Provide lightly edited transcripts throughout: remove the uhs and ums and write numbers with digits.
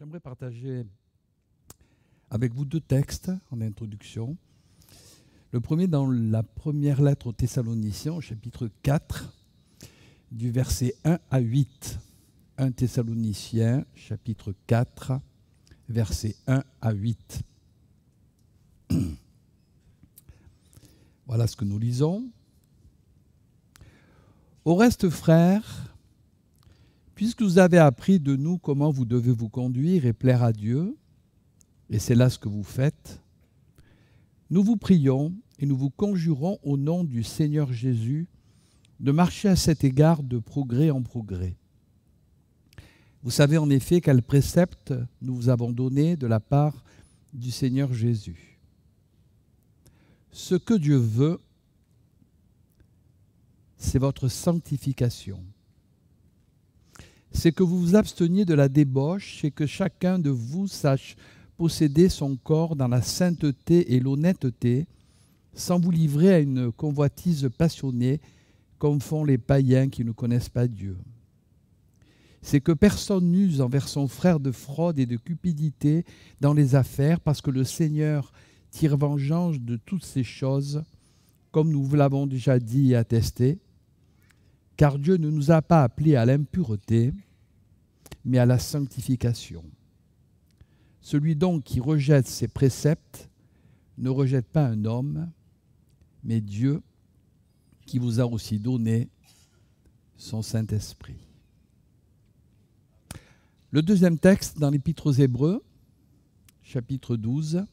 J'aimerais partager avec vous deux textes en introduction. Le premier dans la première lettre aux Thessaloniciens, au chapitre 4, du verset 1 à 8. 1 Thessaloniciens, chapitre 4, versets 1 à 8. Voilà ce que nous lisons. Au reste, frères, puisque vous avez appris de nous comment vous devez vous conduire et plaire à Dieu, et c'est là ce que vous faites, nous vous prions et nous vous conjurons au nom du Seigneur Jésus de marcher à cet égard de progrès en progrès. Vous savez en effet quels préceptes nous vous avons donnés de la part du Seigneur Jésus. Ce que Dieu veut, c'est votre sanctification. C'est que vous vous absteniez de la débauche et que chacun de vous sache posséder son corps dans la sainteté et l'honnêteté, sans vous livrer à une convoitise passionnée, comme font les païens qui ne connaissent pas Dieu. C'est que personne n'use envers son frère de fraude et de cupidité dans les affaires, parce que le Seigneur tire vengeance de toutes ces choses, comme nous vous l'avons déjà dit et attesté, car Dieu ne nous a pas appelés à l'impureté, mais à la sanctification. Celui donc qui rejette ses préceptes ne rejette pas un homme, mais Dieu qui vous a aussi donné son Saint-Esprit. Le deuxième texte dans l'Épître aux Hébreux, chapitre 12,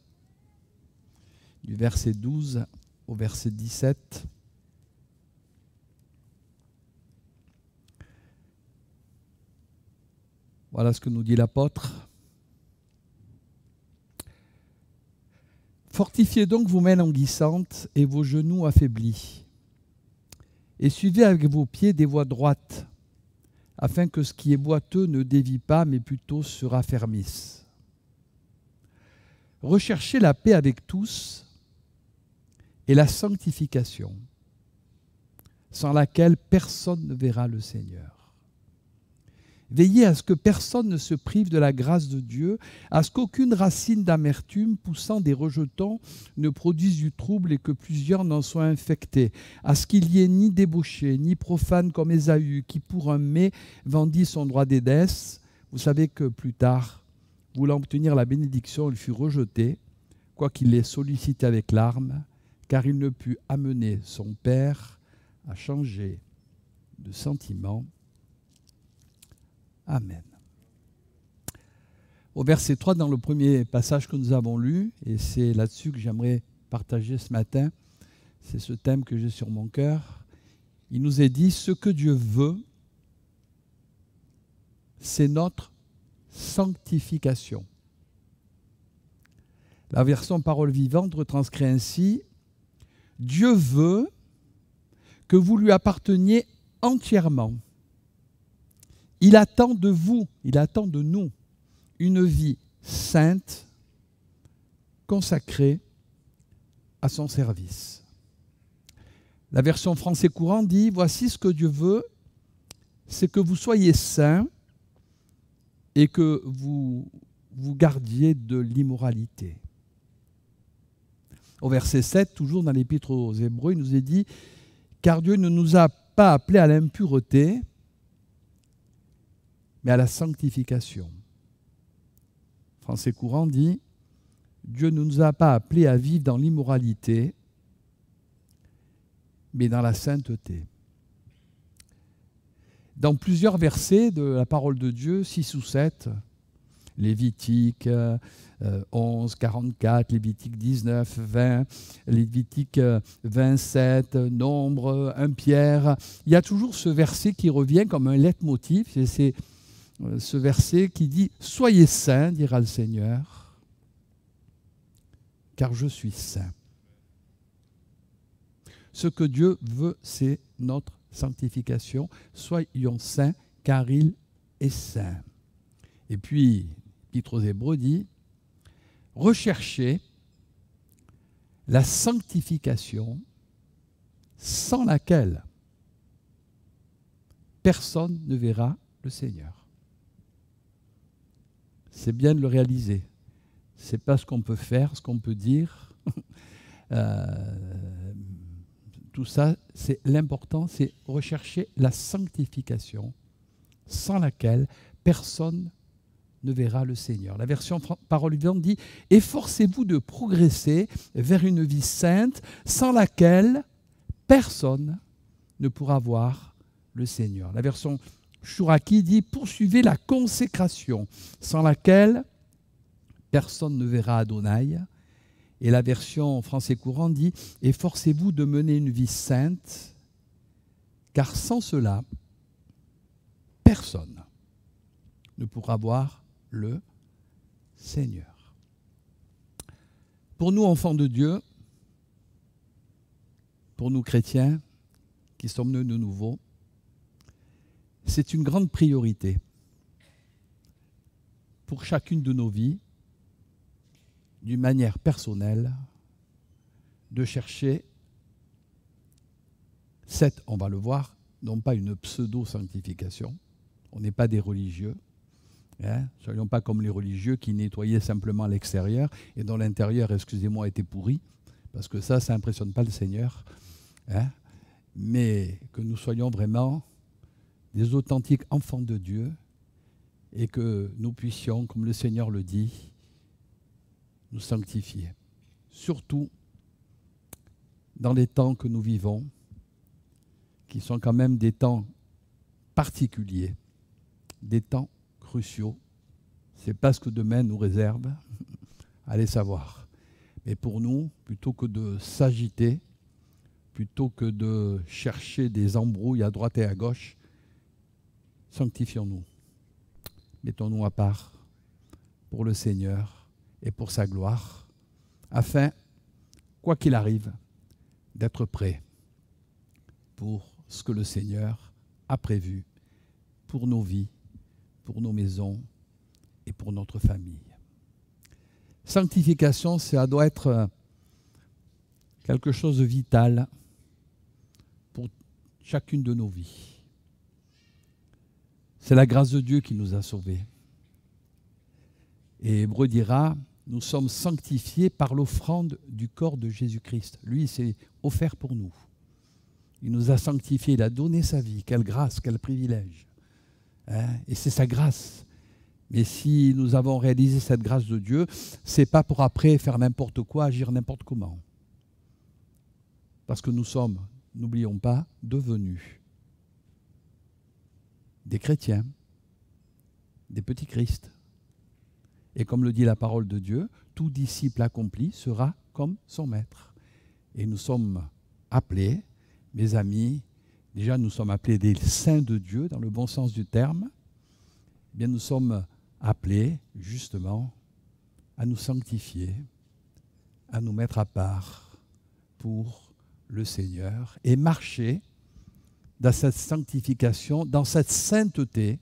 du verset 12 au verset 17. Voilà ce que nous dit l'apôtre. Fortifiez donc vos mains languissantes et vos genoux affaiblis, et suivez avec vos pieds des voies droites, afin que ce qui est boiteux ne dévie pas, mais plutôt se raffermisse. Recherchez la paix avec tous et la sanctification, sans laquelle personne ne verra le Seigneur. Veillez à ce que personne ne se prive de la grâce de Dieu, à ce qu'aucune racine d'amertume poussant des rejetons ne produise du trouble et que plusieurs n'en soient infectés, à ce qu'il n'y ait ni débauché, ni profane comme Ésaü, qui pour un mets vendit son droit d'aînesse. Vous savez que plus tard, voulant obtenir la bénédiction, il fut rejeté, quoiqu'il l'ait sollicité avec larmes, car il ne put amener son père à changer de sentiment. Amen. Au verset 3, dans le premier passage que nous avons lu, et c'est là-dessus que j'aimerais partager ce matin, c'est ce thème que j'ai sur mon cœur, il nous est dit, ce que Dieu veut, c'est notre sanctification. La version Parole vivante retranscrit ainsi, Dieu veut que vous lui apparteniez entièrement. Il attend de vous, il attend de nous une vie sainte, consacrée à son service. La version français courant dit, voici ce que Dieu veut, c'est que vous soyez saints et que vous vous gardiez de l'immoralité. Au verset 7, toujours dans l'Épître aux Hébreux, il nous est dit, car Dieu ne nous a pas appelés à l'impureté, mais à la sanctification. Français courant dit, Dieu ne nous a pas appelés à vivre dans l'immoralité, mais dans la sainteté. Dans plusieurs versets de la parole de Dieu, 6 ou 7, Lévitique 11, 44, Lévitique 19, 20, Lévitique 27, Nombre, 1 Pierre, il y a toujours ce verset qui revient comme un leitmotiv, c'est ce verset qui dit « Soyez saints, dira le Seigneur, car je suis saint. » Ce que Dieu veut, c'est notre sanctification. Soyons saints, car il est saint. Et puis, l'Épître aux Hébreux dit « Recherchez la sanctification sans laquelle personne ne verra le Seigneur. » c'est bien de le réaliser. Ce n'est pas ce qu'on peut faire, ce qu'on peut dire. Tout ça, c'est l'important, c'est rechercher la sanctification, sans laquelle personne ne verra le Seigneur. La version Parole vivante dit « Efforcez-vous de progresser vers une vie sainte, sans laquelle personne ne pourra voir le Seigneur. » La version Chouraki dit « Poursuivez la consécration, sans laquelle personne ne verra Adonai. » Et la version français courant dit « Efforcez-vous de mener une vie sainte, car sans cela, personne ne pourra voir le Seigneur. » Pour nous, enfants de Dieu, pour nous chrétiens qui sommes nés de nouveau, c'est une grande priorité pour chacune de nos vies, d'une manière personnelle, de chercher on va le voir, non pas une pseudo-sanctification. On n'est pas des religieux. Ne soyons pas comme les religieux qui nettoyaient simplement l'extérieur et dont l'intérieur, excusez-moi, était pourri, parce que ça n'impressionne pas le Seigneur. Mais que nous soyons vraiment des authentiques enfants de Dieu et que nous puissions, comme le Seigneur le dit, nous sanctifier. Surtout dans les temps que nous vivons, qui sont quand même des temps particuliers, des temps cruciaux. Ce n'est pas ce que demain nous réserve, allez savoir. Mais pour nous, plutôt que de s'agiter, plutôt que de chercher des embrouilles à droite et à gauche, sanctifions-nous. Mettons-nous à part pour le Seigneur et pour sa gloire, afin, quoi qu'il arrive, d'être prêt pour ce que le Seigneur a prévu pour nos vies, pour nos maisons et pour notre famille. Sanctification, ça doit être quelque chose de vital pour chacune de nos vies. C'est la grâce de Dieu qui nous a sauvés. Et Hébreu dira, nous sommes sanctifiés par l'offrande du corps de Jésus-Christ. Lui, il s'est offert pour nous. Il nous a sanctifiés, il a donné sa vie. Quelle grâce, quel privilège. Et c'est sa grâce. Mais si nous avons réalisé cette grâce de Dieu, ce n'est pas pour après faire n'importe quoi, agir n'importe comment. Parce que nous sommes, n'oublions pas, devenus des chrétiens, des petits Christ. Et comme le dit la parole de Dieu, tout disciple accompli sera comme son maître. Et nous sommes appelés, mes amis, déjà nous sommes appelés des saints de Dieu, dans le bon sens du terme. Eh bien, nous sommes appelés, justement, à nous sanctifier, à nous mettre à part pour le Seigneur et marcher dans cette sanctification, dans cette sainteté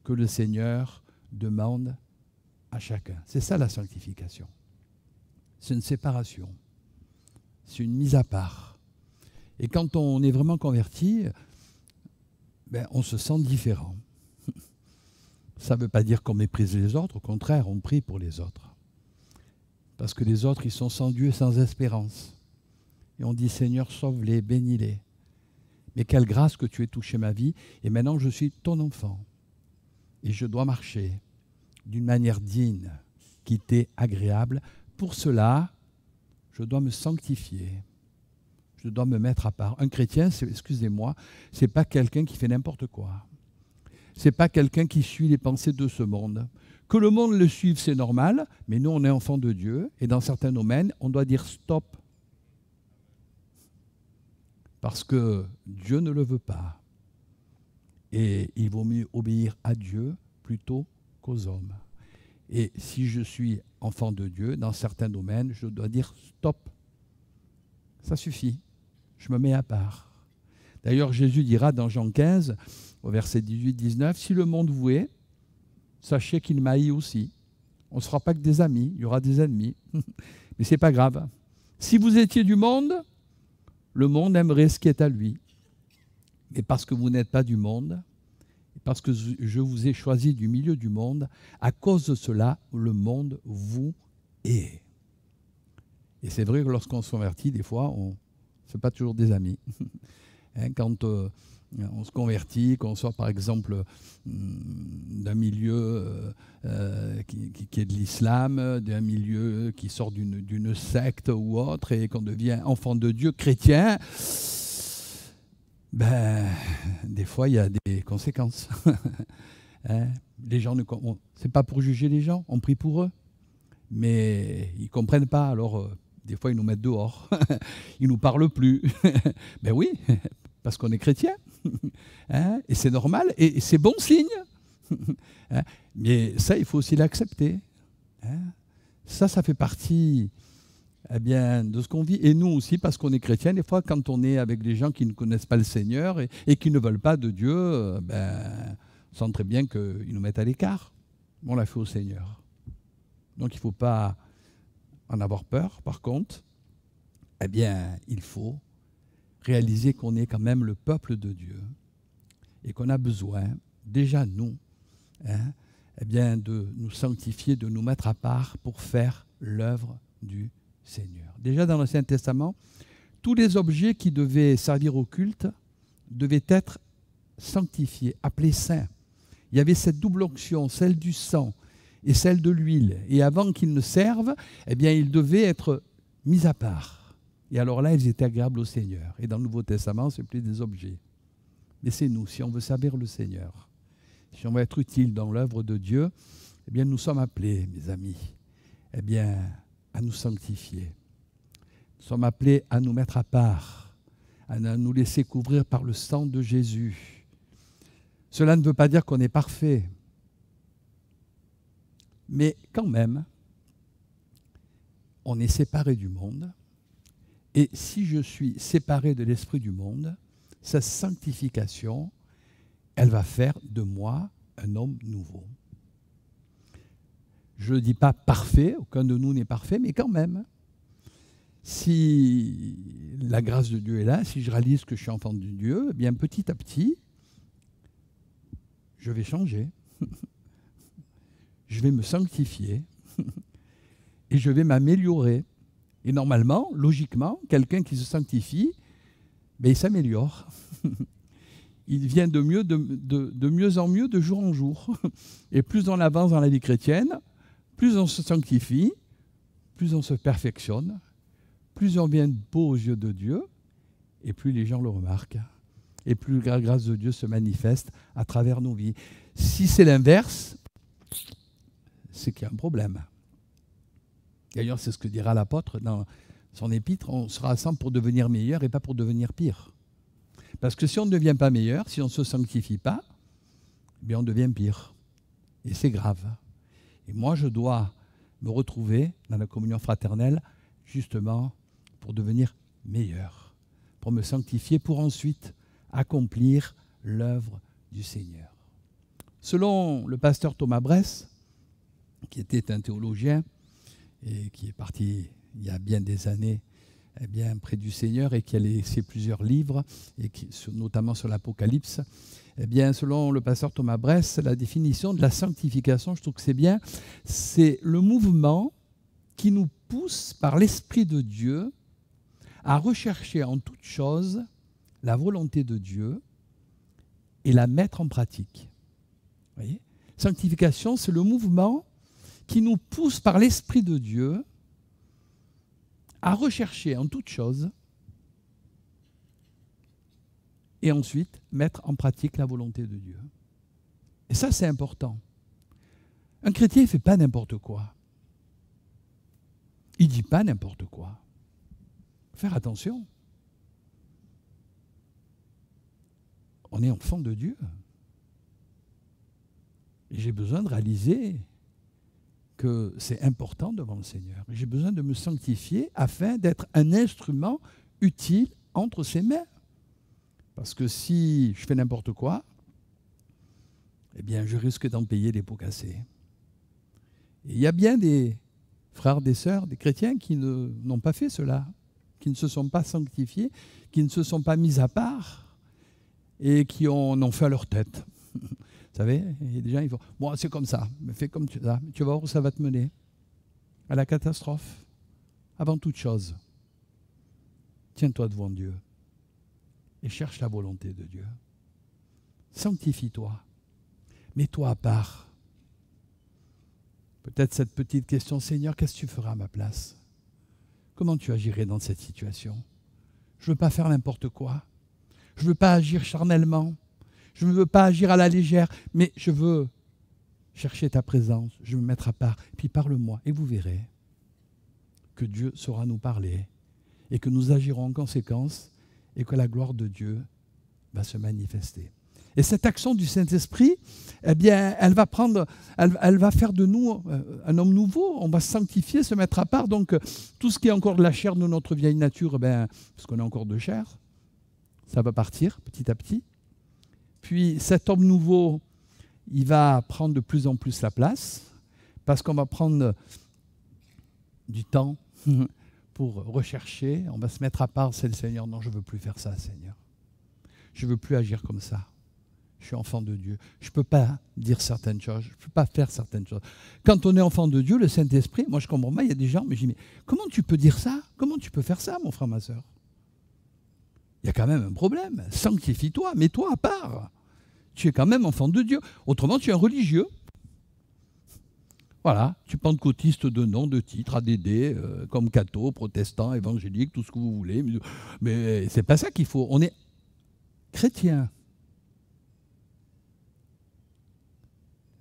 que le Seigneur demande à chacun. C'est ça la sanctification. C'est une séparation. C'est une mise à part. Et quand on est vraiment converti, on se sent différent. Ça ne veut pas dire qu'on méprise les autres, au contraire, on prie pour les autres. Parce que les autres, ils sont sans Dieu et sans espérance. Et on dit, Seigneur, sauve-les, bénis-les. Mais quelle grâce que tu aies touché ma vie, et maintenant je suis ton enfant. Et je dois marcher d'une manière digne, qui t'est agréable. Pour cela, je dois me sanctifier. Je dois me mettre à part. Un chrétien, excusez-moi, ce n'est pas quelqu'un qui fait n'importe quoi. Ce n'est pas quelqu'un qui suit les pensées de ce monde. Que le monde le suive, c'est normal, mais nous, on est enfants de Dieu, et dans certains domaines, on doit dire stop. Parce que Dieu ne le veut pas. Et il vaut mieux obéir à Dieu plutôt qu'aux hommes. Et si je suis enfant de Dieu, dans certains domaines, je dois dire stop. Ça suffit. Je me mets à part. D'ailleurs, Jésus dira dans Jean 15, au verset 18-19, « Si le monde vous hait, sachez qu'il m'haït aussi. » On ne sera pas que des amis, il y aura des ennemis. Mais ce n'est pas grave. Si vous étiez du monde, le monde aimerait ce qui est à lui. Mais parce que vous n'êtes pas du monde, parce que je vous ai choisi du milieu du monde. À cause de cela, le monde vous hait. Et c'est vrai que lorsqu'on se convertit, des fois, ce n'est pas toujours des amis. Quand on se convertit, qu'on soit par exemple d'un milieu qui est de l'islam, d'un milieu qui sort d'une secte ou autre, et qu'on devient enfant de Dieu, chrétien, ben, des fois il y a des conséquences. Les gens c'est pas pour juger les gens, on prie pour eux, mais ils comprennent pas, alors des fois ils nous mettent dehors, ils nous parlent plus. Ben oui, parce qu'on est chrétien, et c'est normal, et c'est bon signe. Mais ça, il faut aussi l'accepter. Ça fait partie de ce qu'on vit. Et nous aussi, parce qu'on est chrétien, des fois, quand on est avec des gens qui ne connaissent pas le Seigneur et qui ne veulent pas de Dieu, on sent très bien qu'ils nous mettent à l'écart. On l'a fait au Seigneur. Donc il ne faut pas en avoir peur. Par contre, il faut réaliser qu'on est quand même le peuple de Dieu et qu'on a besoin, déjà nous, de nous sanctifier, de nous mettre à part pour faire l'œuvre du Seigneur. Déjà dans l'Ancien Testament, tous les objets qui devaient servir au culte devaient être sanctifiés, appelés saints. Il y avait cette double onction, celle du sang et celle de l'huile. Et avant qu'ils ne servent, ils devaient être mis à part. Et alors là, ils étaient agréables au Seigneur. Et dans le Nouveau Testament, ce n'est plus des objets. Mais c'est nous, si on veut servir le Seigneur, si on veut être utile dans l'œuvre de Dieu, nous sommes appelés, mes amis, à nous sanctifier. Nous sommes appelés à nous mettre à part, à nous laisser couvrir par le sang de Jésus. Cela ne veut pas dire qu'on est parfait. Mais quand même, on est séparé du monde. Et si je suis séparé de l'esprit du monde, sa sanctification, elle va faire de moi un homme nouveau. Je ne dis pas parfait, aucun de nous n'est parfait, mais quand même, si la grâce de Dieu est là, si je réalise que je suis enfant de Dieu, petit à petit, je vais changer. Je vais me sanctifier et je vais m'améliorer. Et normalement, logiquement, quelqu'un qui se sanctifie, il s'améliore. Il vient de mieux en mieux, de jour en jour. Et plus on avance dans la vie chrétienne, plus on se sanctifie, plus on se perfectionne, plus on devient beau aux yeux de Dieu, et plus les gens le remarquent. Et plus la grâce de Dieu se manifeste à travers nos vies. Si c'est l'inverse, c'est qu'il y a un problème. D'ailleurs, c'est ce que dira l'apôtre dans son épître, on se rassemble pour devenir meilleur et pas pour devenir pire. Parce que si on ne devient pas meilleur, si on ne se sanctifie pas, on devient pire. Et c'est grave. Et moi, je dois me retrouver dans la communion fraternelle, justement, pour devenir meilleur, pour me sanctifier, pour ensuite accomplir l'œuvre du Seigneur. Selon le pasteur Thomas Bress, qui était un théologien, et qui est parti il y a bien des années près du Seigneur et qui a laissé plusieurs livres, et notamment sur l'Apocalypse, selon le pasteur Thomas Bress, la définition de la sanctification, je trouve que c'est bien, c'est le mouvement qui nous pousse par l'Esprit de Dieu à rechercher en toute chose la volonté de Dieu et la mettre en pratique. Vous voyez ? Sanctification, c'est le mouvement qui nous pousse par l'Esprit de Dieu à rechercher en toute chose et ensuite mettre en pratique la volonté de Dieu. Et ça, c'est important. Un chrétien ne fait pas n'importe quoi. Il ne dit pas n'importe quoi. Faire attention. On est enfant de Dieu. Et j'ai besoin de réaliser que c'est important devant le Seigneur. J'ai besoin de me sanctifier afin d'être un instrument utile entre ses mains. Parce que si je fais n'importe quoi, je risque d'en payer les pots cassés. Et il y a bien des frères, des sœurs, des chrétiens qui n'ont pas fait cela, qui ne se sont pas sanctifiés, qui ne se sont pas mis à part et qui en ont fait à leur tête. savez, il y a des gens, ils font « Bon, c'est comme ça, mais fais comme ça, tu vas voir où ça va te mener. » À la catastrophe. Avant toute chose, tiens-toi devant Dieu et cherche la volonté de Dieu. Sanctifie-toi. Mets-toi à part. Peut-être cette petite question, Seigneur, qu'est-ce que tu feras à ma place? Comment tu agirais dans cette situation? Je ne veux pas faire n'importe quoi. Je ne veux pas agir charnellement. Je ne veux pas agir à la légère, mais je veux chercher ta présence. Je veux me mettre à part. Puis parle-moi et vous verrez que Dieu saura nous parler et que nous agirons en conséquence et que la gloire de Dieu va se manifester. Et cette action du Saint-Esprit, eh bien, elle va faire de nous un homme nouveau. On va se sanctifier, se mettre à part. Donc, tout ce qui est encore de la chair de notre vieille nature, eh bien, parce qu'on a encore de chair, ça va partir petit à petit. Puis, cet homme nouveau, il va prendre de plus en plus la place, parce qu'on va prendre du temps pour rechercher. On va se mettre à part, c'est le Seigneur. Non, je ne veux plus faire ça, Seigneur. Je ne veux plus agir comme ça. Je suis enfant de Dieu. Je ne peux pas dire certaines choses. Je ne peux pas faire certaines choses. Quand on est enfant de Dieu, le Saint-Esprit, moi je comprends pas, il y a des gens, mais je dis, mais comment tu peux dire ça? Comment tu peux faire ça, mon frère, ma soeur? Il y a quand même un problème. Sanctifie-toi, mets-toi à part. Tu es quand même enfant de Dieu. Autrement, tu es un religieux. Voilà, tu pentecôtiste de nom, de titre, ADD, comme catho, protestant, évangélique, tout ce que vous voulez. Mais c'est pas ça qu'il faut. On est chrétien.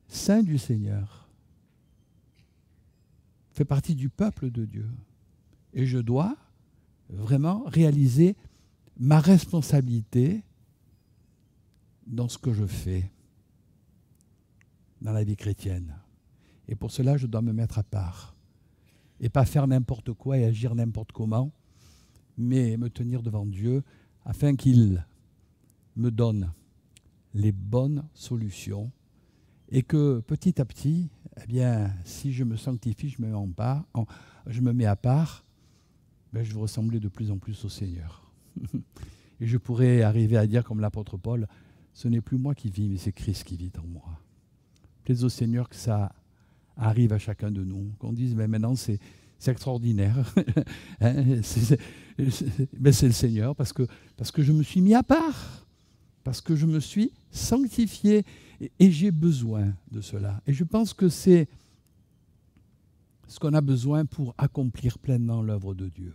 Saint du Seigneur, fait partie du peuple de Dieu. Et je dois vraiment réaliser ma responsabilité dans ce que je fais dans la vie chrétienne. Et pour cela, je dois me mettre à part. Et pas faire n'importe quoi et agir n'importe comment, mais me tenir devant Dieu afin qu'il me donne les bonnes solutions. Et que petit à petit, eh bien, si je me sanctifie, je me mets à part, ben, je vais ressembler de plus en plus au Seigneur. Et je pourrais arriver à dire comme l'apôtre Paul, ce n'est plus moi qui vis, mais c'est Christ qui vit en moi. Plaise au Seigneur que ça arrive à chacun de nous, qu'on dise, mais maintenant c'est extraordinaire. Hein, c'est le Seigneur, parce que je me suis mis à part, parce que je me suis sanctifié. Et j'ai besoin de cela. Et je pense que c'est ce qu'on a besoin pour accomplir pleinement l'œuvre de Dieu.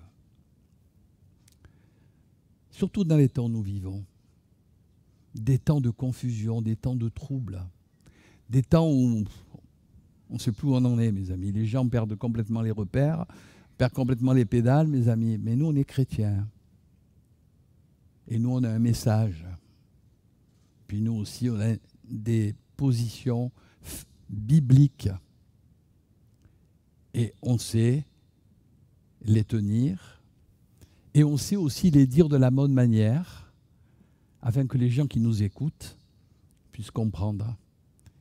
Surtout dans les temps où nous vivons. Des temps de confusion, des temps de trouble. Des temps où on ne sait plus où on en est, mes amis. Les gens perdent complètement les repères, perdent complètement les pédales, mes amis. Mais nous, on est chrétiens. Et nous, on a un message. Puis nous aussi, on a des positions bibliques. Et on sait les tenir. Et on sait aussi les dire de la bonne manière, afin que les gens qui nous écoutent puissent comprendre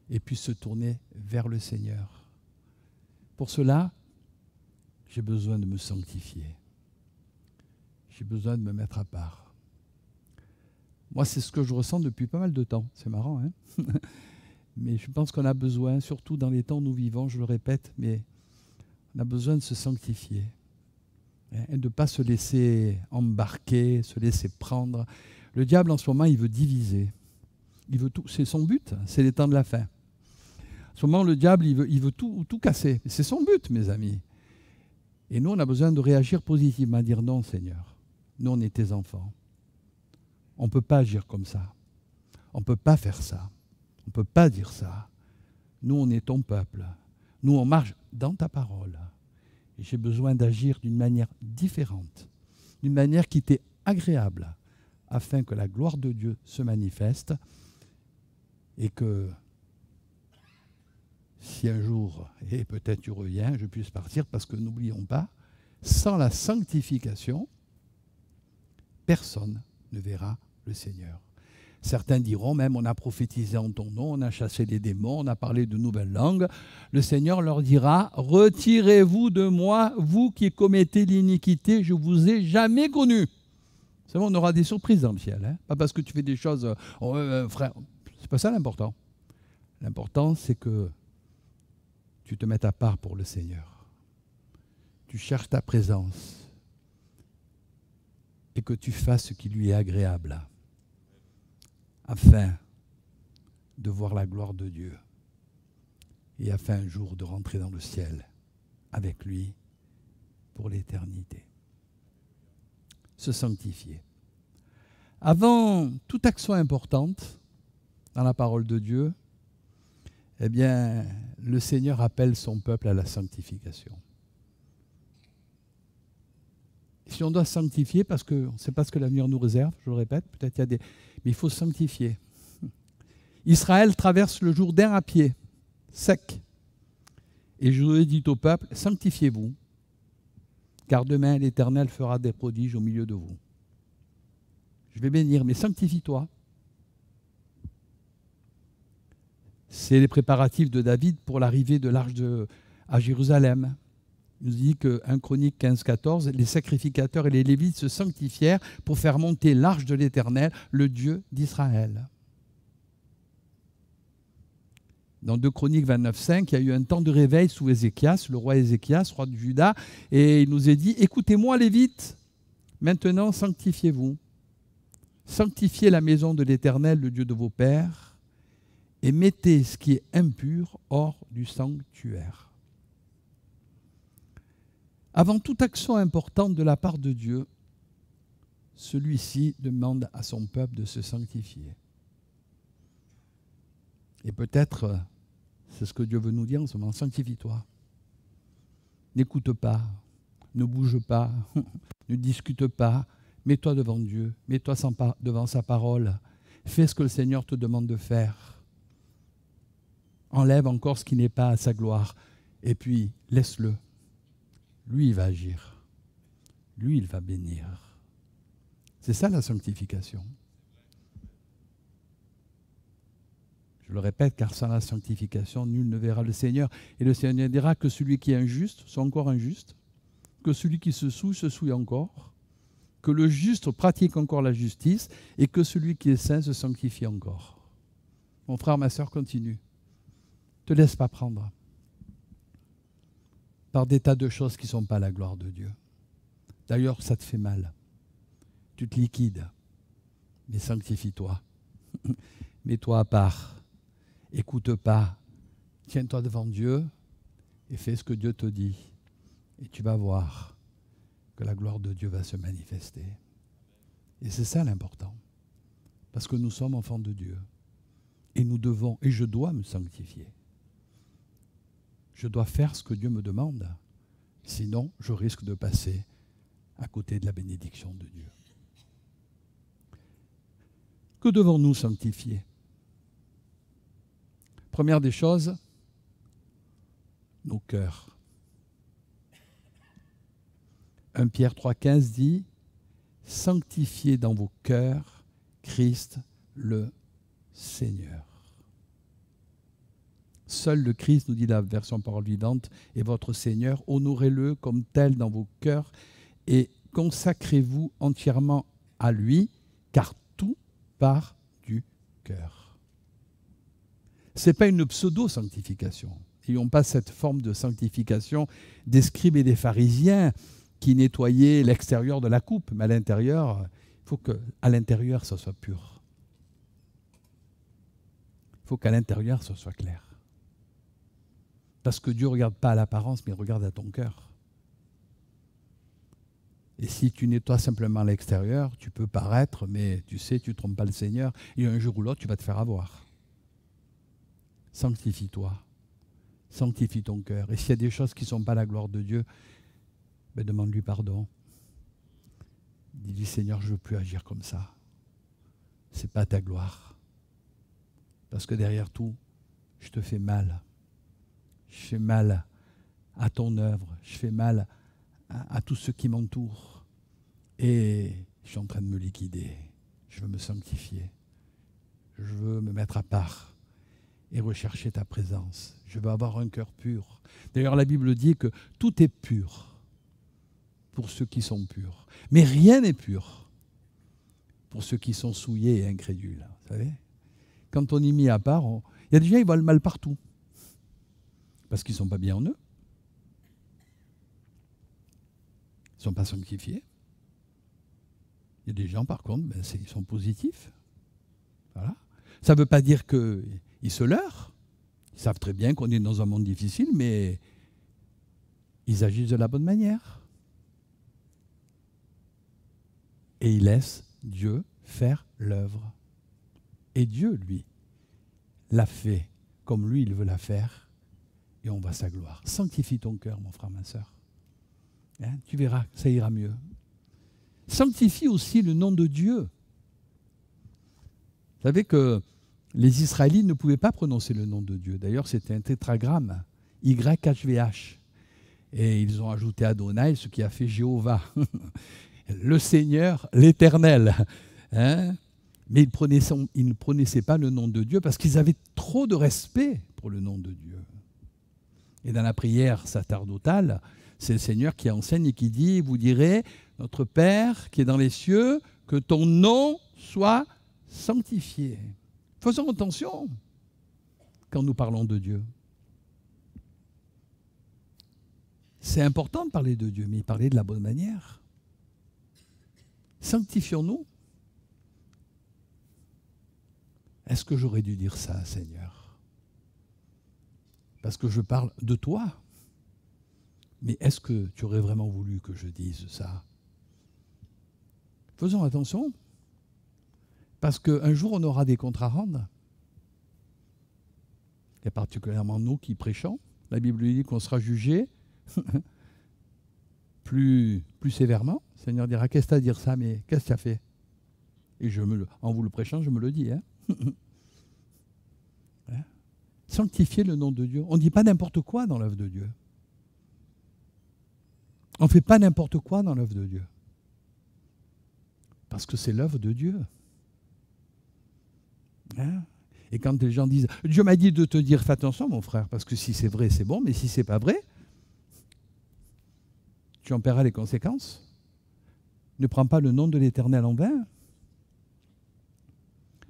et puissent se tourner vers le Seigneur. Pour cela, j'ai besoin de me sanctifier. J'ai besoin de me mettre à part. Moi, c'est ce que je ressens depuis pas mal de temps. C'est marrant, hein? Mais je pense qu'on a besoin, surtout dans les temps où nous vivons, je le répète, mais on a besoin de se sanctifier. Et de ne pas se laisser embarquer, se laisser prendre. Le diable, en ce moment, il veut diviser. Il veut tout. C'est son but, c'est les temps de la fin. En ce moment, le diable, il veut tout casser. C'est son but, mes amis. Et nous, on a besoin de réagir positivement, à dire non, Seigneur. Nous, on est tes enfants. On ne peut pas agir comme ça. On ne peut pas faire ça. On ne peut pas dire ça. Nous, on est ton peuple. Nous, on marche dans ta parole. Et j'ai besoin d'agir d'une manière différente, d'une manière qui t'est agréable, afin que la gloire de Dieu se manifeste et que si un jour, et peut-être tu reviens, je puisse partir, parce que n'oublions pas, sans la sanctification, personne ne verra le Seigneur. Certains diront même, on a prophétisé en ton nom, on a chassé les démons, on a parlé de nouvelles langues. Le Seigneur leur dira, retirez-vous de moi, vous qui commettez l'iniquité, je vous ai jamais connu. C'est bon, on aura des surprises dans le ciel. Hein, pas parce que tu fais des choses, frère, c'est pas ça l'important. L'important, c'est que tu te mettes à part pour le Seigneur. Tu cherches ta présence et que tu fasses ce qui lui est agréable afin de voir la gloire de Dieu et afin un jour de rentrer dans le ciel avec lui pour l'éternité. Se sanctifier. Avant toute action importante dans la parole de Dieu, eh bien, le Seigneur appelle son peuple à la sanctification. Si on doit sanctifier, parce qu'on ne sait pas ce que l'avenir nous réserve, je le répète, peut-être il y a des... Mais il faut sanctifier. Israël traverse le Jourdain à pied, sec. Et Josué dit au peuple, sanctifiez-vous, car demain l'Éternel fera des prodiges au milieu de vous. Je vais bénir, mais sanctifie-toi. C'est les préparatifs de David pour l'arrivée de l'arche à Jérusalem. Il nous dit que 1 Chronique 15-14, les sacrificateurs et les Lévites se sanctifièrent pour faire monter l'arche de l'Éternel, le Dieu d'Israël. Dans 2 Chroniques 29-5, il y a eu un temps de réveil sous Ézéchias, le roi Ézéchias, roi de Juda, et il nous est dit, écoutez-moi Lévites, maintenant sanctifiez-vous. Sanctifiez la maison de l'Éternel, le Dieu de vos pères, et mettez ce qui est impur hors du sanctuaire. Avant toute action importante de la part de Dieu, celui-ci demande à son peuple de se sanctifier. Et peut-être, c'est ce que Dieu veut nous dire en ce moment, sanctifie-toi. N'écoute pas, ne bouge pas, ne discute pas, mets-toi devant Dieu, mets-toi devant sa parole, fais ce que le Seigneur te demande de faire. Enlève encore ce qui n'est pas à sa gloire, et puis laisse-le. Lui, il va agir. Lui, il va bénir. C'est ça la sanctification. Je le répète, car sans la sanctification, nul ne verra le Seigneur. Et le Seigneur dira que celui qui est injuste soit encore injuste, que celui qui se souille encore, que le juste pratique encore la justice, et que celui qui est saint se sanctifie encore. Mon frère, ma sœur, continue. Ne te laisse pas prendre par des tas de choses qui ne sont pas la gloire de Dieu. D'ailleurs, ça te fait mal. Tu te liquides. Mais sanctifie-toi. Mets-toi à part. Écoute pas. Tiens-toi devant Dieu et fais ce que Dieu te dit. Et tu vas voir que la gloire de Dieu va se manifester. Et c'est ça l'important. Parce que nous sommes enfants de Dieu. Et nous devons, et je dois me sanctifier. Je dois faire ce que Dieu me demande. Sinon, je risque de passer à côté de la bénédiction de Dieu. Que devons-nous sanctifier? Première des choses, nos cœurs. 1 Pierre 3,15 dit « Sanctifiez dans vos cœurs Christ le Seigneur ». Seul le Christ, nous dit la version parole vivante, est votre Seigneur. Honorez-le comme tel dans vos cœurs et consacrez-vous entièrement à lui, car tout part du cœur. Ce n'est pas une pseudo-sanctification. N'ayons pas cette forme de sanctification des scribes et des pharisiens qui nettoyaient l'extérieur de la coupe, mais à l'intérieur, il faut qu'à l'intérieur, ça soit pur. Il faut qu'à l'intérieur, ça soit clair. Parce que Dieu ne regarde pas à l'apparence, mais il regarde à ton cœur. Et si tu nettoies simplement l'extérieur, tu peux paraître, mais tu sais, tu ne trompes pas le Seigneur, et un jour ou l'autre, tu vas te faire avoir. Sanctifie-toi. Sanctifie ton cœur. Et s'il y a des choses qui ne sont pas la gloire de Dieu, ben demande-lui pardon. Dis-lui, Seigneur, je ne veux plus agir comme ça. Ce n'est pas ta gloire. Parce que derrière tout, je te fais mal. Je fais mal à ton œuvre. Je fais mal à tous ceux qui m'entourent. Et je suis en train de me liquider. Je veux me sanctifier. Je veux me mettre à part et rechercher ta présence. Je veux avoir un cœur pur. D'ailleurs, la Bible dit que tout est pur pour ceux qui sont purs. Mais rien n'est pur pour ceux qui sont souillés et incrédules. Vous savez ? quand on est mis à part, il y a des gens qui voient le mal partout. Parce qu'ils ne sont pas bien en eux. Ils ne sont pas sanctifiés. Il y a des gens, par contre, ils sont positifs. Voilà. Ça ne veut pas dire qu'ils se leurrent. Ils savent très bien qu'on est dans un monde difficile, mais ils agissent de la bonne manière. Et ils laissent Dieu faire l'œuvre. Et Dieu, lui, l'a fait comme lui, il veut la faire. Et on voit sa gloire. Sanctifie ton cœur, mon frère, ma sœur. Hein, tu verras, ça ira mieux. Sanctifie aussi le nom de Dieu. Vous savez que les Israélites ne pouvaient pas prononcer le nom de Dieu. D'ailleurs, c'était un tétragramme, YHVH. Et ils ont ajouté Adonai, ce qui a fait Jéhovah, le Seigneur, l'Éternel. Hein? Mais ils ne prononçaient pas le nom de Dieu parce qu'ils avaient trop de respect pour le nom de Dieu. Et dans la prière sacerdotale, c'est le Seigneur qui enseigne et qui dit, vous direz, notre Père qui est dans les cieux, que ton nom soit sanctifié. Faisons attention quand nous parlons de Dieu. C'est important de parler de Dieu, mais parler de la bonne manière. Sanctifions-nous. Est-ce que j'aurais dû dire ça, Seigneur? Parce que je parle de toi. Mais est-ce que tu aurais vraiment voulu que je dise ça? Faisons attention. Parce qu'un jour, on aura des comptes à rendre. Et particulièrement nous qui prêchons. La Bible dit qu'on sera jugé plus sévèrement. Le Seigneur dira, qu'est-ce que tu as à dire ça, mais qu'est-ce que tu as fait? Et en vous le prêchant, je me le dis. Hein? Hein? Sanctifier le nom de Dieu. On ne dit pas n'importe quoi dans l'œuvre de Dieu. On ne fait pas n'importe quoi dans l'œuvre de Dieu. Parce que c'est l'œuvre de Dieu. Hein? Et quand les gens disent « Dieu m'a dit de te dire, fais attention mon frère, parce que si c'est vrai, c'est bon, mais si c'est pas vrai, tu en paieras les conséquences. Ne prends pas le nom de l'Éternel en vain.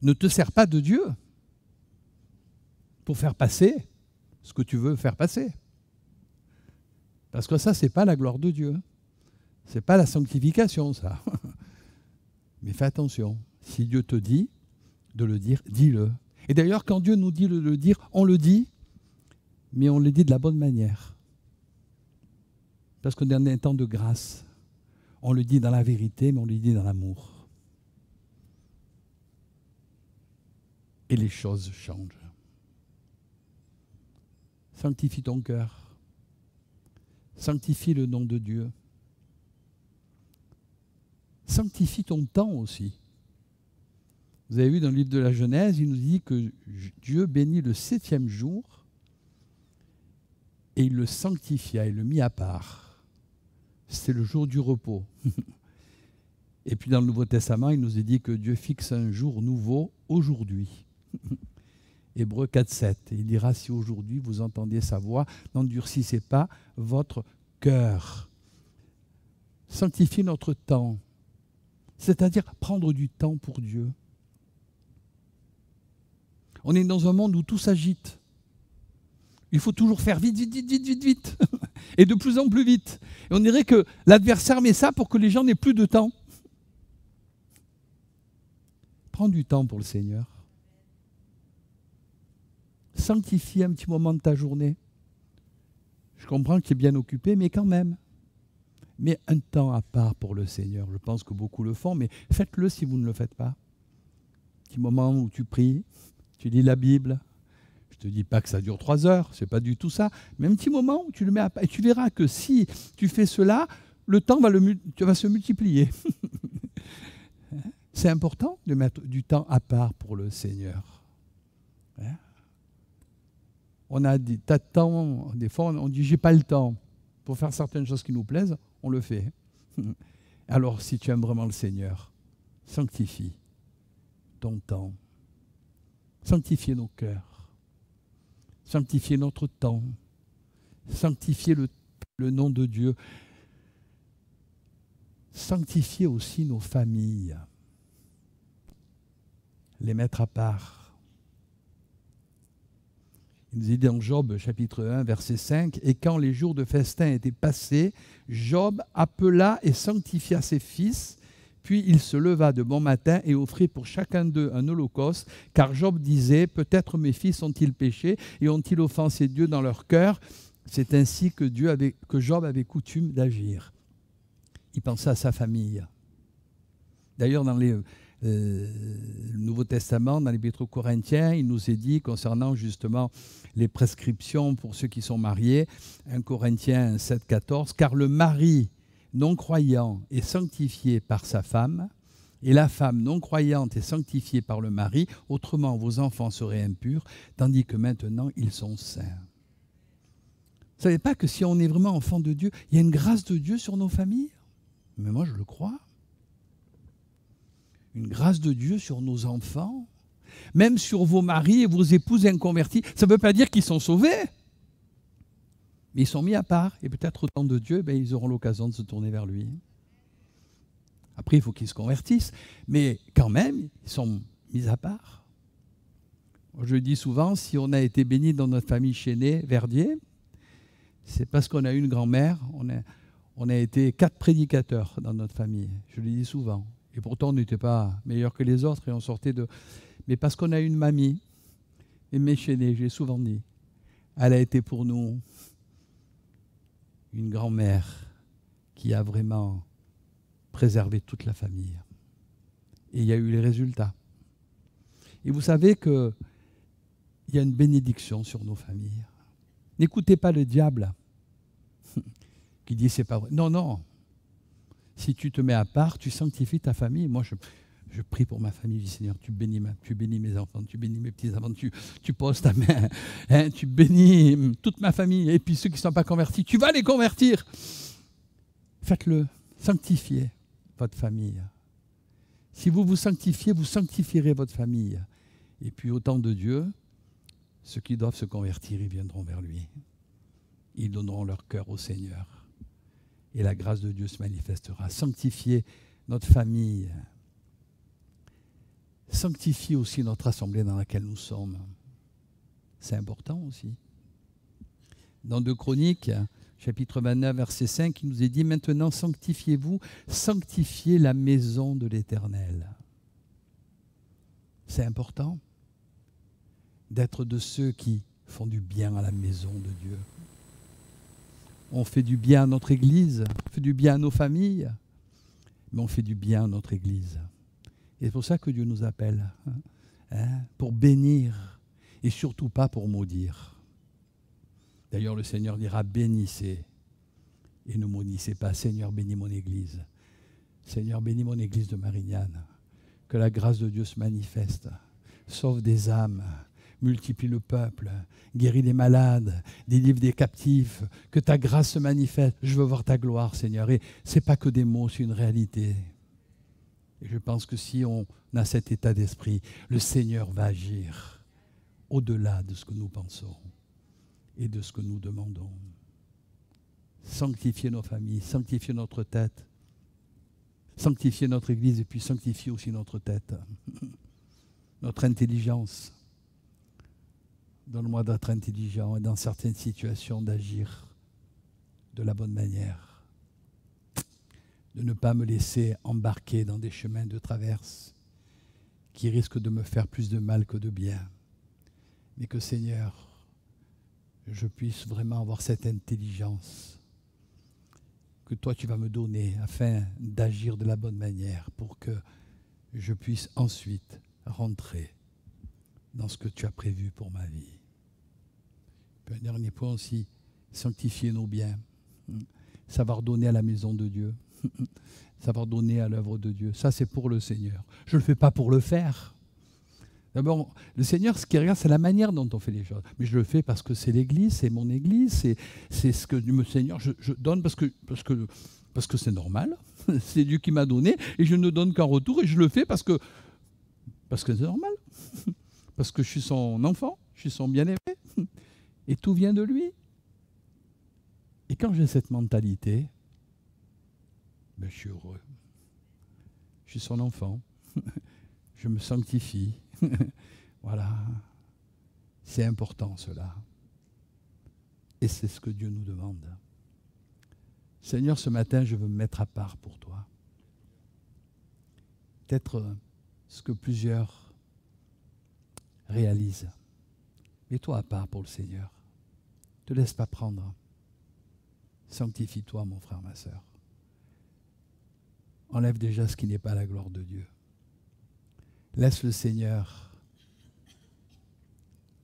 Ne te sers pas de Dieu pour faire passer ce que tu veux faire passer. Parce que ça, ce n'est pas la gloire de Dieu. Ce n'est pas la sanctification, ça. Mais fais attention. Si Dieu te dit de le dire, dis-le. Et d'ailleurs, quand Dieu nous dit de le dire, on le dit, mais on le dit de la bonne manière. Parce qu'on est dans un temps de grâce. On le dit dans la vérité, mais on le dit dans l'amour. Et les choses changent. Sanctifie ton cœur. Sanctifie le nom de Dieu. Sanctifie ton temps aussi. Vous avez vu dans le livre de la Genèse, il nous dit que Dieu bénit le 7e jour et il le sanctifia, il le mit à part. C'est le jour du repos. Et puis dans le Nouveau Testament, il nous est dit que Dieu fixe un jour nouveau aujourd'hui. Hébreux 4,7. Il dira, si aujourd'hui vous entendez sa voix, n'endurcissez pas votre cœur. Sanctifiez notre temps. C'est-à-dire prendre du temps pour Dieu. On est dans un monde où tout s'agite. Il faut toujours faire vite, vite, vite, vite, vite, vite. Et de plus en plus vite. Et on dirait que l'adversaire met ça pour que les gens n'aient plus de temps. Prends du temps pour le Seigneur. Sanctifie un petit moment de ta journée. Je comprends que tu es bien occupé, mais quand même. Mais un temps à part pour le Seigneur. Je pense que beaucoup le font, mais faites-le si vous ne le faites pas. Petit moment où tu pries, tu lis la Bible. Je ne te dis pas que ça dure 3 heures, ce n'est pas du tout ça. Mais un petit moment où tu le mets à part. Et tu verras que si tu fais cela, le temps va se multiplier. C'est important de mettre du temps à part pour le Seigneur. On a des tas de temps, des fois on dit j'ai pas le temps. Pour faire certaines choses qui nous plaisent, on le fait. Alors si tu aimes vraiment le Seigneur, sanctifie ton temps. Sanctifiez nos cœurs. Sanctifiez notre temps. Sanctifiez le nom de Dieu. Sanctifiez aussi nos familles. Les mettre à part. Il nous est dit dans Job, chapitre 1, verset 5, « Et quand les jours de festin étaient passés, Job appela et sanctifia ses fils, puis il se leva de bon matin et offrit pour chacun d'eux un holocauste, car Job disait, peut-être mes fils ont-ils péché et ont-ils offensé Dieu dans leur cœur. C'est ainsi que Job avait coutume d'agir. » Il pensait à sa famille. D'ailleurs, dans le Nouveau Testament, dans l'Épître aux Corinthiens, il nous est dit concernant justement les prescriptions pour ceux qui sont mariés, 1 Corinthiens 7, 14, « Car le mari non-croyant est sanctifié par sa femme, et la femme non-croyante est sanctifiée par le mari, autrement vos enfants seraient impurs, tandis que maintenant ils sont saints. » Vous ne savez pas que si on est vraiment enfant de Dieu, il y a une grâce de Dieu sur nos familles? Mais moi je le crois. Une grâce de Dieu sur nos enfants, même sur vos maris et vos épouses inconvertis. Ça ne veut pas dire qu'ils sont sauvés, mais ils sont mis à part. Et peut-être au temps de Dieu, ils auront l'occasion de se tourner vers lui. Après, il faut qu'ils se convertissent, mais quand même, ils sont mis à part. Je dis souvent, si on a été béni dans notre famille Chénet, Verdier, c'est parce qu'on a eu une grand-mère, on a été 4 prédicateurs dans notre famille. Je le dis souvent. Et pourtant, on n'était pas meilleurs que les autres et on sortait de... Mais parce qu'on a une mamie, Aimée Chénet, j'ai souvent dit, elle a été pour nous une grand-mère qui a vraiment préservé toute la famille. Et il y a eu les résultats. Et vous savez qu'il y a une bénédiction sur nos familles. N'écoutez pas le diable qui dit c'est pas vrai. Non, non. Si tu te mets à part, tu sanctifies ta famille. Moi, je prie pour ma famille. Je dis, Seigneur, tu bénis mes enfants, tu bénis mes petits-enfants, tu poses ta main, hein, tu bénis toute ma famille. Et puis ceux qui ne sont pas convertis, tu vas les convertir. Faites-le, sanctifiez votre famille. Si vous vous sanctifiez, vous sanctifierez votre famille. Et puis au temps de Dieu, ceux qui doivent se convertir, ils viendront vers lui. Ils donneront leur cœur au Seigneur. Et la grâce de Dieu se manifestera. Sanctifiez notre famille. Sanctifiez aussi notre assemblée dans laquelle nous sommes. C'est important aussi. Dans 2 Chroniques, chapitre 29, verset 5, il nous est dit « Maintenant sanctifiez-vous, sanctifiez la maison de l'Éternel. » C'est important d'être de ceux qui font du bien à la maison de Dieu. On fait du bien à notre Église, on fait du bien à nos familles, mais on fait du bien à notre Église. Et c'est pour ça que Dieu nous appelle, pour bénir et surtout pas pour maudire. D'ailleurs, le Seigneur dira « Bénissez et ne maudissez pas. Seigneur, bénis mon Église. Seigneur, bénis mon Église de Marignane. Que la grâce de Dieu se manifeste. Sauve des âmes. Multiplie le peuple, guéris les malades, délivre des captifs, que ta grâce se manifeste. Je veux voir ta gloire, Seigneur. Et ce n'est pas que des mots, c'est une réalité. Et je pense que si on a cet état d'esprit, le Seigneur va agir au-delà de ce que nous pensons et de ce que nous demandons. Sanctifier nos familles, sanctifier notre tête, sanctifier notre Église et puis sanctifier aussi notre tête, notre intelligence. Donne-moi d'être intelligent et dans certaines situations d'agir de la bonne manière. De ne pas me laisser embarquer dans des chemins de traverse qui risquent de me faire plus de mal que de bien. Mais que Seigneur, je puisse vraiment avoir cette intelligence que toi tu vas me donner afin d'agir de la bonne manière pour que je puisse ensuite rentrer dans ce que tu as prévu pour ma vie. Puis un dernier point aussi, sanctifier nos biens, savoir donner à la maison de Dieu, savoir donner à l'œuvre de Dieu. Ça, c'est pour le Seigneur. Je ne le fais pas pour le faire. D'abord, le Seigneur, ce qu'il regarde, c'est la manière dont on fait les choses. Mais je le fais parce que c'est l'Église, c'est mon Église, c'est ce que le Seigneur, je donne parce que c'est normal. C'est Dieu qui m'a donné et je ne donne qu'en retour et je le fais parce que c'est normal. Parce que je suis son enfant, je suis son bien-aimé. Et tout vient de lui. Et quand j'ai cette mentalité, je suis heureux. Je suis son enfant. Je me sanctifie. Voilà. C'est important cela. Et c'est ce que Dieu nous demande. Seigneur, ce matin, je veux me mettre à part pour toi. Peut-être ce que plusieurs réalisent. Mets-toi à part pour le Seigneur. Ne te laisse pas prendre. Sanctifie-toi, mon frère, ma sœur. Enlève déjà ce qui n'est pas la gloire de Dieu. Laisse le Seigneur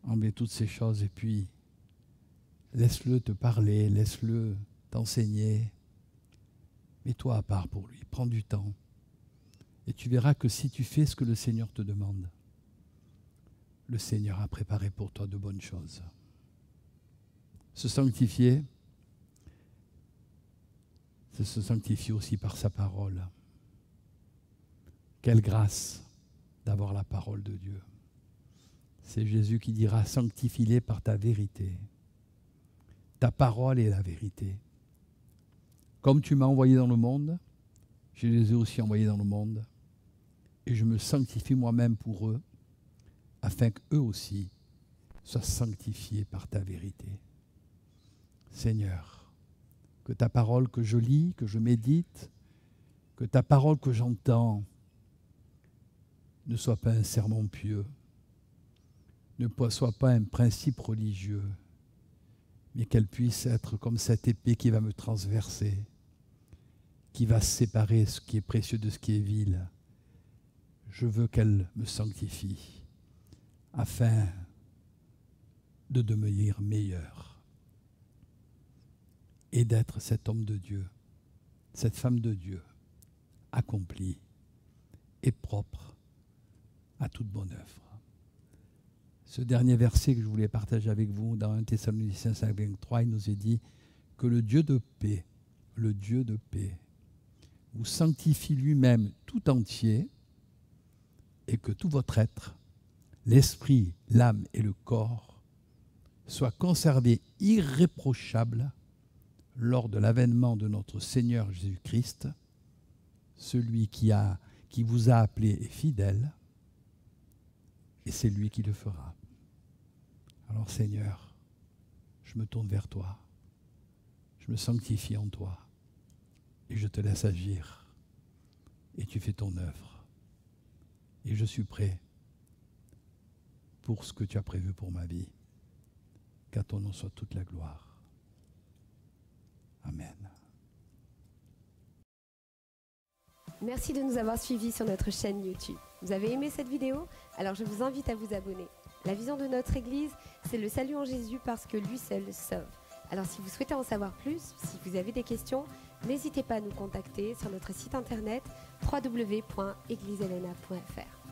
enlever toutes ces choses et puis laisse-le te parler, laisse-le t'enseigner. Mets-toi à part pour lui, prends du temps. Et tu verras que si tu fais ce que le Seigneur te demande, le Seigneur a préparé pour toi de bonnes choses. Se sanctifier, c'est se sanctifier aussi par sa parole. Quelle grâce d'avoir la parole de Dieu. C'est Jésus qui dira, sanctifie-les par ta vérité. Ta parole est la vérité. Comme tu m'as envoyé dans le monde, je les ai aussi envoyés dans le monde, et je me sanctifie moi-même pour eux, afin qu'eux aussi soient sanctifiés par ta vérité. Seigneur, que ta parole que je lis, que je médite, que ta parole que j'entends ne soit pas un sermon pieux, ne soit pas un principe religieux, mais qu'elle puisse être comme cette épée qui va me transverser, qui va séparer ce qui est précieux de ce qui est vil. Je veux qu'elle me sanctifie, afin de devenir meilleur et d'être cet homme de Dieu, cette femme de Dieu, accomplie et propre à toute bonne œuvre. Ce dernier verset que je voulais partager avec vous, dans 1 Thessaloniciens 5:23, il nous est dit que le Dieu de paix, vous sanctifie lui-même tout entier, et que tout votre être, l'esprit, l'âme et le corps, soient conservés irréprochables lors de l'avènement de notre Seigneur Jésus-Christ. Celui qui vous a appelé est fidèle, et c'est lui qui le fera. Alors Seigneur, je me tourne vers toi, je me sanctifie en toi, et je te laisse agir, et tu fais ton œuvre. Et je suis prêt pour ce que tu as prévu pour ma vie. Qu'à ton nom soit toute la gloire. Amen. Merci de nous avoir suivis sur notre chaîne YouTube. Vous avez aimé cette vidéo? Alors je vous invite à vous abonner. La vision de notre Église, c'est le salut en Jésus parce que lui seul sauve. Alors si vous souhaitez en savoir plus, si vous avez des questions, n'hésitez pas à nous contacter sur notre site internet www.egliseenna.fr.